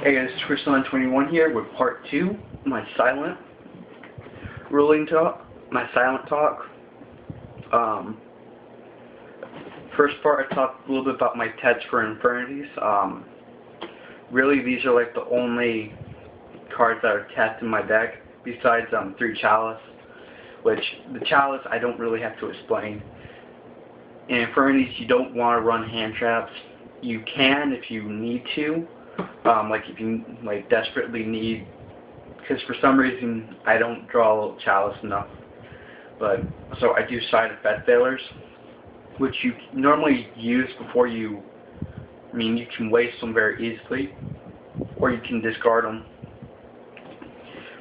Hey guys, it's Chris921 here with part 2, my silent talk. First part I talked a little bit about my TEDs for Infinities. Really these are like the only cards that are tapped in my deck, besides 3 Chalice, which the Chalice I don't really have to explain. In Infinities you don't want to run hand traps. You can if you need to. Like if you desperately need, because for some reason I don't draw Chalice enough, but so I do side effect failures, which you normally use before you. You can waste them very easily, or you can discard them.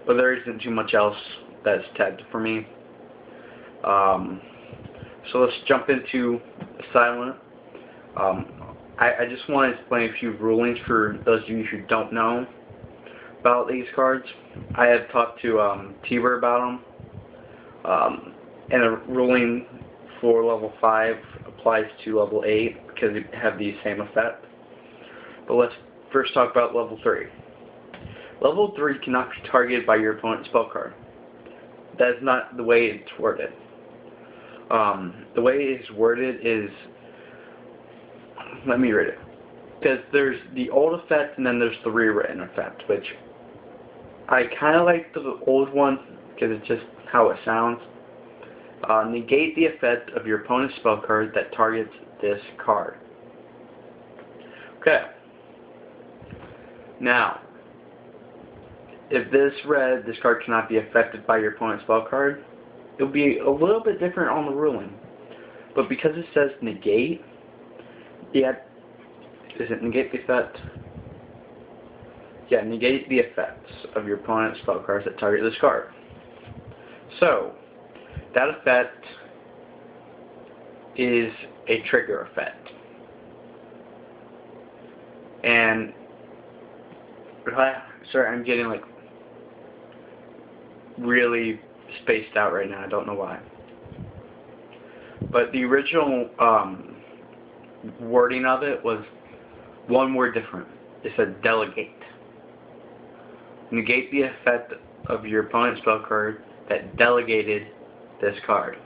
But there isn't too much else that's tagged for me. So let's jump into Silent. I just want to explain a few rulings for those of you who don't know about these cards. I had talked to T-Bird about them, and a ruling for level 5 applies to level 8 because they have the same effect. But let's first talk about level 3. Level 3 cannot be targeted by your opponent's spell card. That is not the way it's worded. The way it's worded is, let me read it, because there's the old effect and then there's the rewritten effect, which I kind of like the old one because it's just how it sounds. Negate the effect of your opponent's spell card that targets this card. Okay. Now, if this read, this card cannot be affected by your opponent's spell card, it will be a little bit different on the ruling. But because it says negate, yeah, does it negate the effect? Yeah, negate the effects of your opponent's spell cards that target this card. So, that effect is a trigger effect. And, sorry, I'm getting really spaced out right now. I don't know why. But the original wording of it was one word different. It said delegate. Negate the effect of your opponent's spell card that delegated this card.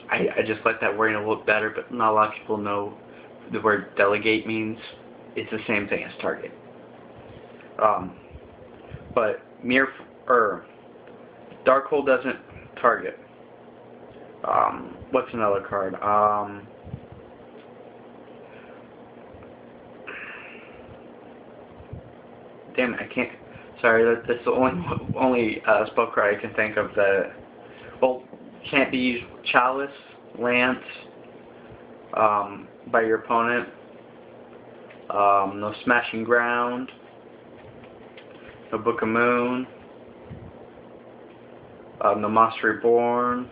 I just like that wording a little better, but not a lot of people know the word delegate means. It's the same thing as target. But Darkhold doesn't target. What's another card? Damn it, I can't. Sorry, that's the only spell card I can think of that. Well, can't be used. Chalice, Lance, by your opponent. No Smashing Ground. No Book of Moon. No Monster Reborn.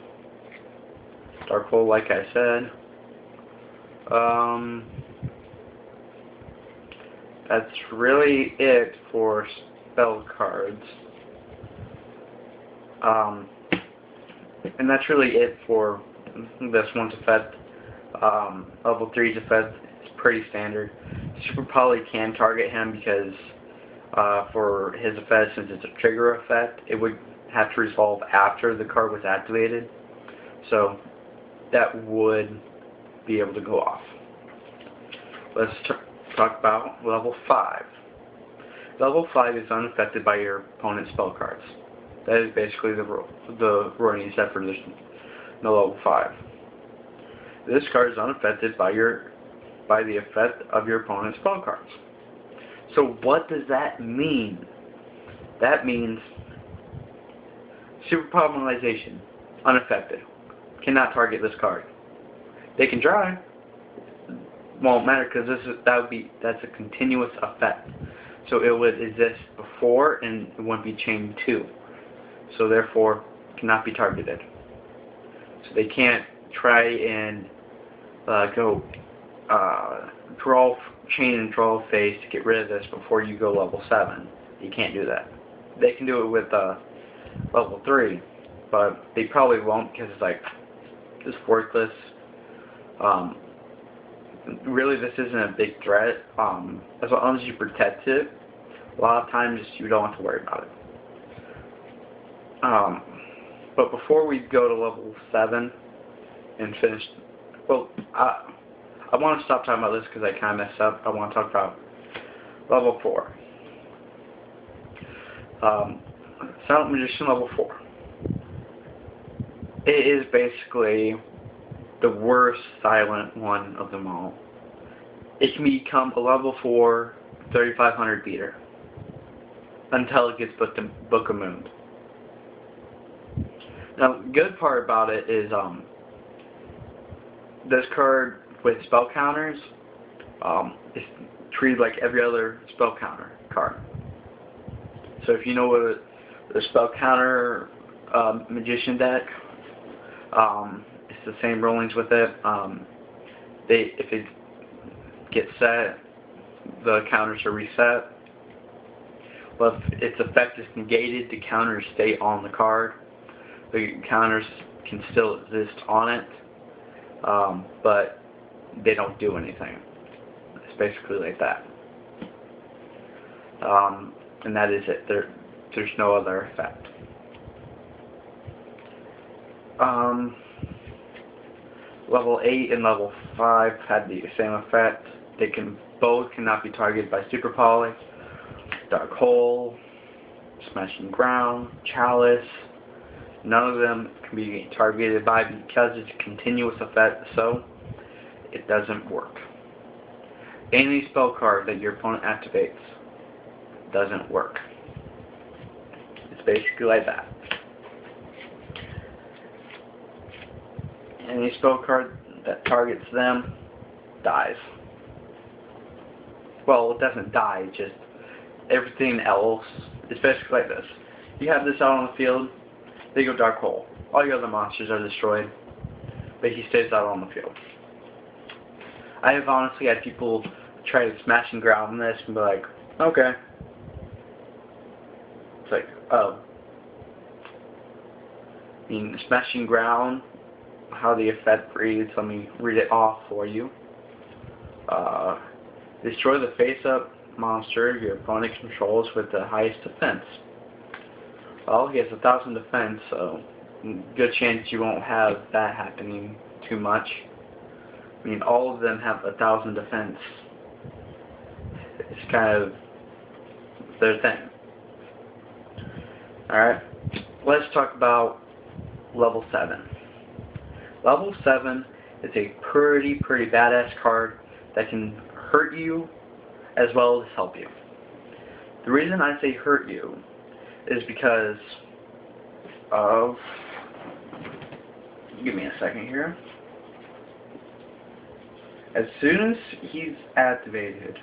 Darkhold, like I said. That's really it for spell cards. And that's really it for this one's effect. Level 3's effect is pretty standard. Super Poly can target him because for his effect, since it's a trigger effect, it would have to resolve after the card was activated. So that would be able to go off. Let's talk about level 5. Level 5 is unaffected by your opponent's spell cards. That is basically the ruling except for there's no level 5. This card is unaffected by the effect of your opponent's spell cards. So what does that mean? That means Super Polymerization, unaffected. Cannot target this card. They can try. Won't matter because that's a continuous effect. So it would exist before and it wouldn't be chained to. So therefore cannot be targeted. So they can't try and chain and draw phase to get rid of this before you go level 7. You can't do that. They can do it with level 3, but they probably won't because it's worthless. really this isn't a big threat. As long as you protect it, a lot of times you don't have to worry about it. But before we go to level 7 and finish, well, I want to stop talking about this because I kind of messed up. I want to talk about level 4. Silent Magician level 4. It is basically the worst silent one of them all. It can become a level 4 3500 beater until it gets Book of Moon. Now, the good part about it is this card with spell counters is treated like every other spell counter card. So if you know what the spell counter magician deck, it's the same rollings with it. If it gets set, the counters are reset. Well, if its effect is negated, the counters stay on the card. The counters can still exist on it, but they don't do anything. It's basically like that. And that is it. There's no other effect. Level 8 and level 5 had the same effect. Both cannot be targeted by Super Poly, Dark Hole, Smashing Ground, Chalice. None of them can be targeted by because it's a continuous effect, so it doesn't work. Any spell card that your opponent activates doesn't work. It's basically like that. Any spell card that targets them dies. Well, it doesn't die, just everything else is basically like this. You have this out on the field, they go Dark Hole. All your other monsters are destroyed, but he stays out on the field. I have honestly had people try to smash and ground this and be like, okay. It's like, oh. I mean, Smashing Ground, how the effect reads, let me read it off for you. Destroy the face-up monster your opponent controls with the highest defense. Well, he has 1,000 defense, so good chance you won't have that happening too much. I mean, all of them have 1,000 defense. It's kind of their thing. Alright, let's talk about level 7. Level 7 is a pretty badass card that can hurt you as well as help you. The reason I say hurt you is because of, give me a second here. As soon as he's activated,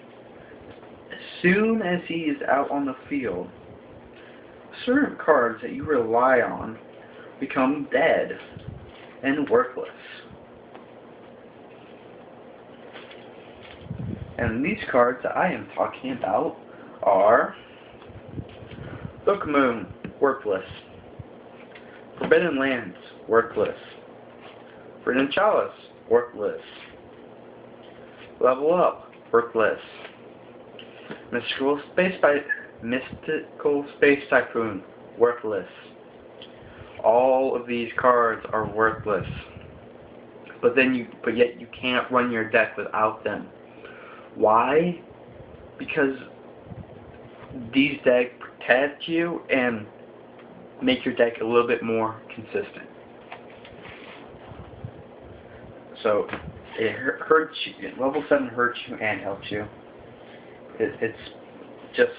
as soon as he is out on the field, certain cards that you rely on become dead and worthless. And these cards that I am talking about are Book of Moon, worthless. Forbidden Lands, worthless. Forbidden Chalice, worthless. Level Up, worthless. Mystical Space Typhoon, worthless. All of these cards are worthless. But yet you can't run your deck without them. Why? Because these decks protect you and make your deck a little bit more consistent. So it hurts you. Level 7 hurts you and helps you. It's just,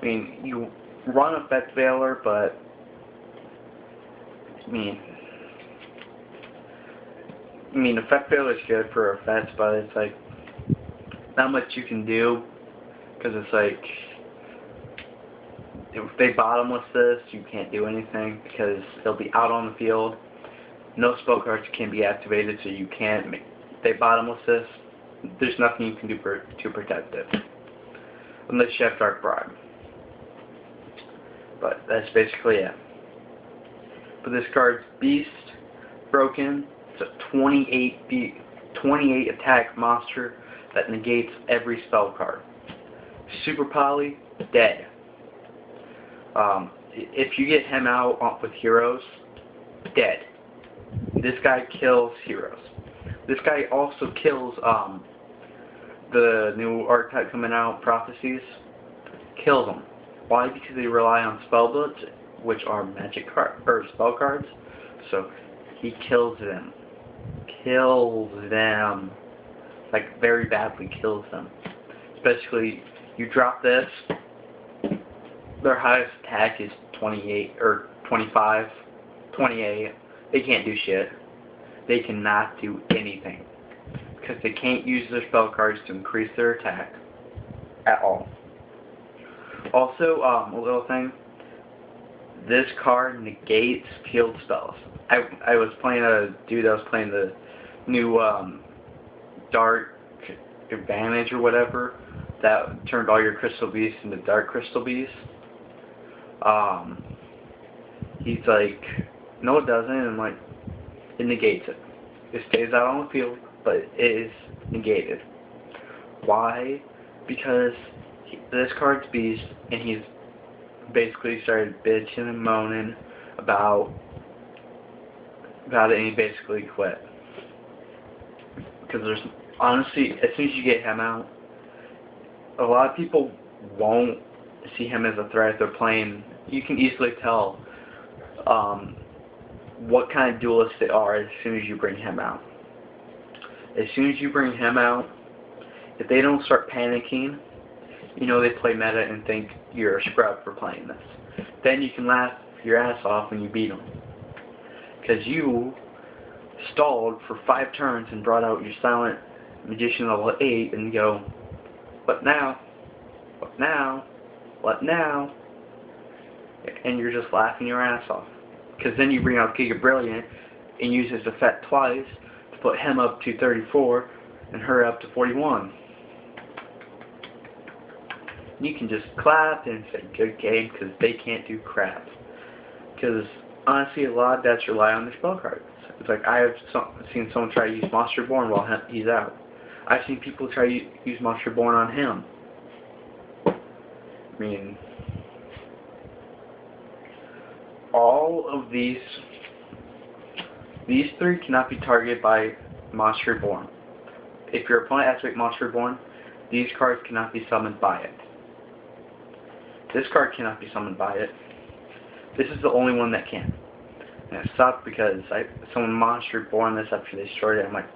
I mean, you run Effect Veiler, but I mean, Effect Veiler is good for effects, but it's like not much you can do, because it's like if they bottomless this, you can't do anything because they'll be out on the field. No spell cards can be activated, so you can't make. They bottomless this. There's nothing you can do to protect it, unless you have Dark Bribe. But that's basically it. But this card's Beast, broken. It's a 28 28 attack monster that negates every spell card. Super Poly, dead. If you get him out with heroes, dead. This guy kills heroes. This guy also kills the new archetype coming out, Prophecies. Kills them. Why? Because they rely on spell books, which are magic card or spell cards. So he kills them. Kills them. Like very badly kills them. Especially you drop this, their highest attack is 28 or 25, 28. They can't do shit. They cannot do anything because they can't use their spell cards to increase their attack at all. Also, a little thing. This card negates field spells. I was playing a dude that was playing the new Dark Advantage or whatever that turned all your Crystal Beasts into Dark Crystal Beasts. He's like, no it doesn't, and I'm like, it negates it. It stays out on the field, but it is negated. Why? Because this card's beast, and he's basically started bitching and moaning about it, and he basically quit. Because there's, honestly, as soon as you get him out, a lot of people won't see him as a threat if they're playing. You can easily tell what kind of duelist they are as soon as you bring him out. As soon as you bring him out, if they don't start panicking, you know they play meta and think you're a scrub for playing this. Then you can laugh your ass off when you beat them. Because you stalled for 5 turns and brought out your Silent Magician level 8 and go, what now? What now? What now? And you're just laughing your ass off. Because then you bring out Giga Brilliant and use his effect twice to put him up to 34 and her up to 41. You can just clap and say good game because they can't do crap. Because honestly, a lot of decks rely on their spell cards. It's like I have seen someone try to use Monster Born while he's out. I've seen people try to use Monster Born on him. I mean, all of these 3 cannot be targeted by Monster Born. If your opponent activates Monster Born, these cards cannot be summoned by it. This card cannot be summoned by it. This is the only one that can. And it sucked because someone Monster Born this after they destroyed it. I'm like,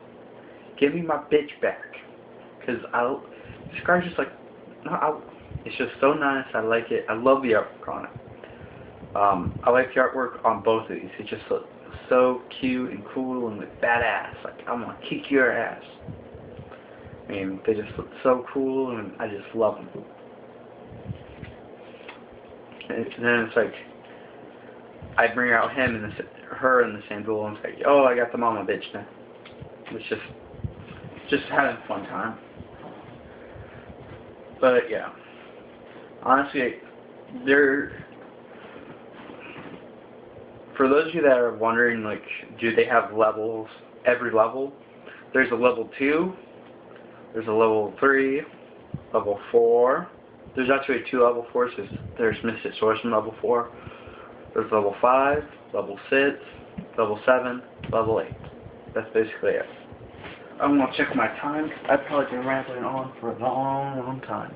give me my bitch back. Because this card's just like, it's just so nice. I like it. I love the artwork on it. I like the artwork on both of these. It just looks so cute and cool and like badass. Like, I'm gonna kick your ass. I mean, they just look so cool and I just love them. And then it's like, I bring out him and her in the same duel and say, oh, I got the mama bitch now. It's just having a fun time. But yeah, honestly, for those of you that are wondering, like, do they have levels, every level? There's a level 2, there's a level 3, level 4. There's actually 2 level 4s. There's Mystic Swordsman level 4. There's level 5, level 6, level 7, level 8. That's basically it. I'm going to check my time. I've probably been rambling on for a long, long time.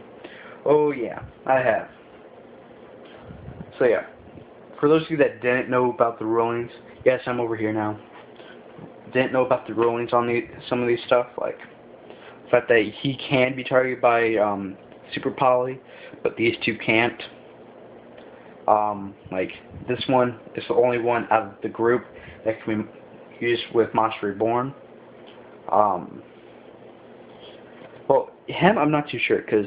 Oh yeah, I have. So yeah, for those of you that didn't know about the rulings, yes, I'm over here now. Didn't know about the rulings on some of these stuff, like the fact that he can be targeted by Super Poly, but these 2 can't. Like this one is the only one out of the group that can be used with Monster Reborn. Well, him I'm not too sure, because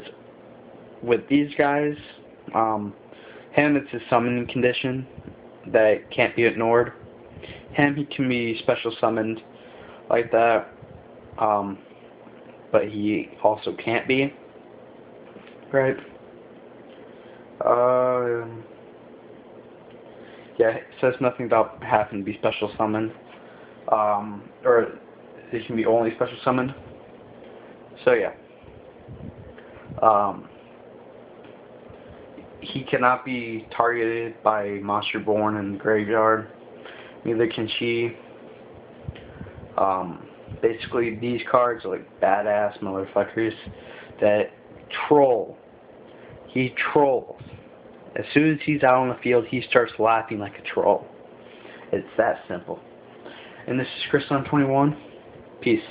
with these guys, him it's a summoning condition that can't be ignored. Him, he can be special summoned like that, but he also can't be. Right. Yeah, it says nothing about having to be special summoned. Or They can be only special summoned. So yeah. He cannot be targeted by monster born in the graveyard. Neither can she. Basically, these cards are like badass motherfuckers that troll. He trolls. As soon as he's out on the field, he starts laughing like a troll. It's that simple. And this is Chris on 21. Peace.